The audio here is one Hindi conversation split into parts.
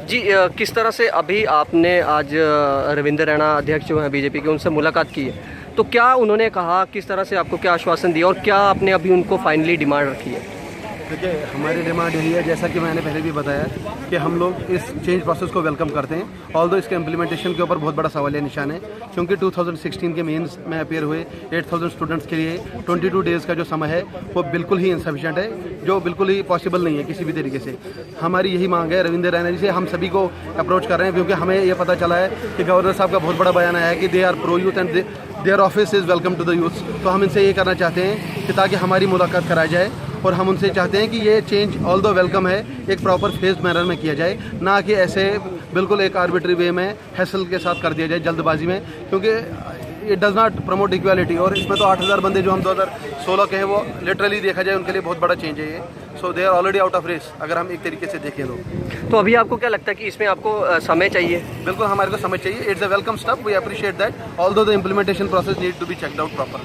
जी, किस तरह से अभी आपने आज रविंद्र रैना अध्यक्ष जो हैं बीजेपी के, उनसे मुलाकात की है, तो क्या उन्होंने कहा, किस तरह से आपको क्या आश्वासन दिया और क्या आपने अभी उनको फाइनली डिमांड रखी है? देखिए, हमारी डिमांड यही है, जैसा कि मैंने पहले भी बताया, कि हम लोग इस चेंज प्रोसेस को वेलकम करते हैं। ऑल्दो इसके इम्प्लीमेंटेशन के ऊपर बहुत बड़ा सवालिया निशान है, क्योंकि 2016 के मेंस में अपीयर हुए 8000 स्टूडेंट्स के लिए 22 डेज़ का जो समय है वो बिल्कुल ही इनसफिशेंट है, जो बिल्कुल ही पॉसिबल नहीं है किसी भी तरीके से। हमारी यही मांग है रविंद्र रैना जी से, हम सभी को अप्रोच कर रहे हैं, क्योंकि हमें ये पता चला है कि गवर्नर साहब का बहुत बड़ा बयान आया है कि they are pro youth and their office is welcome to the youth. तो हम इनसे ये करना चाहते हैं कि ताकि हमारी मुलाकात कराई जाए, और हम उनसे चाहते हैं कि ये चेंज ऑल दो वेलकम है, एक प्रॉपर फेज मैनर में किया जाए, ना कि ऐसे बिल्कुल एक आर्बिट्री वे में हैसल के साथ कर दिया जाए, जल्दबाजी में, क्योंकि it does not promote equality. और इसमें तो 8000 बंदे जो हम 2016 के हैं, वो लिटरली देखा जाए उनके लिए बहुत बड़ा चेंज है ये। So they are already out of race, अगर हम एक तरीके से देखें तो अभी आपको क्या लगता है कि इसमें आपको समय चाहिए? बिल्कुल हमारे को समझ चाहिए। It's a welcome step, we appreciate that, although the implementation process need to be checked out proper.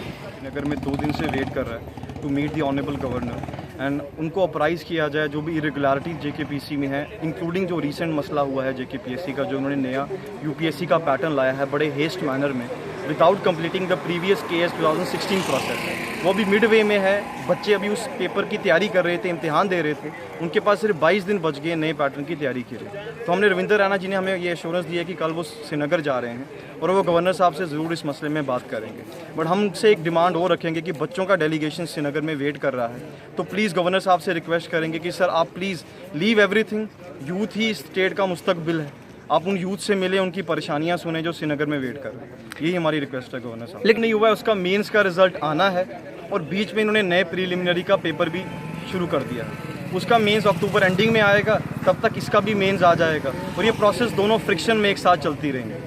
नगर में 2 दिन से वेट कर रहा है to meet the honourable governor and उनको अप्राइज़ किया जाए जो भी इरेगुलरिटीज जेकेपीएससी में है, इंक्लूडिंग जो रीसेंट मसला हुआ है जेकेपीएससी का, जो उन्होंने नया यूपीएससी का पैटर्न लाया है बड़े हेस्ट मैनर में, विदाउट कंप्लीटिंग द प्रीवियस केएस 2016 प्रोसेस। वो भी मिड वे में है, बच्चे अभी उस पेपर की तैयारी कर रहे थे, इम्तिहान दे रहे थे, उनके पास सिर्फ 22 दिन बच गए नए पैटर्न की तैयारी के लिए। तो हमने रविंद्र रैना जी ने हमें ये एश्योरेंस दी है कि कल वो श्रीनगर जा रहे हैं और वो गवर्नर साहब से ज़रूर इस मसले में बात करेंगे। बट हमसे एक डिमांड और रखेंगे कि बच्चों का डेलीगेशन श्रीनगर में वेट कर रहा है, तो प्लीज़ गवर्नर साहब से रिक्वेस्ट करेंगे कि सर आप please leave everything, youth he state का मुस्तकबिल है, आप उन यूथ से मिले, उनकी परेशानियां सुने जो श्रीनगर में वेट कर रहे हैं। यही हमारी रिक्वेस्ट है गवर्नर साहब। लेकिन नहीं हुआ है, उसका मेंस का रिजल्ट आना है और बीच में इन्होंने नए प्रीलिमिनरी का पेपर भी शुरू कर दिया है, उसका मेंस अक्टूबर एंडिंग में आएगा, तब तक इसका भी मेंस आ जाएगा और ये प्रोसेस दोनों फ्रिक्शन में एक साथ चलती रहेंगी।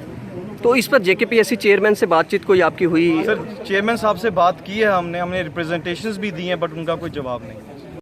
तो इस पर जेकेपीएससी चेयरमैन से बातचीत कोई आपकी हुई? सर चेयरमैन साहब से बात की है हमने रिप्रेजेंटेशंस भी दी हैं, बट उनका कोई जवाब नहीं।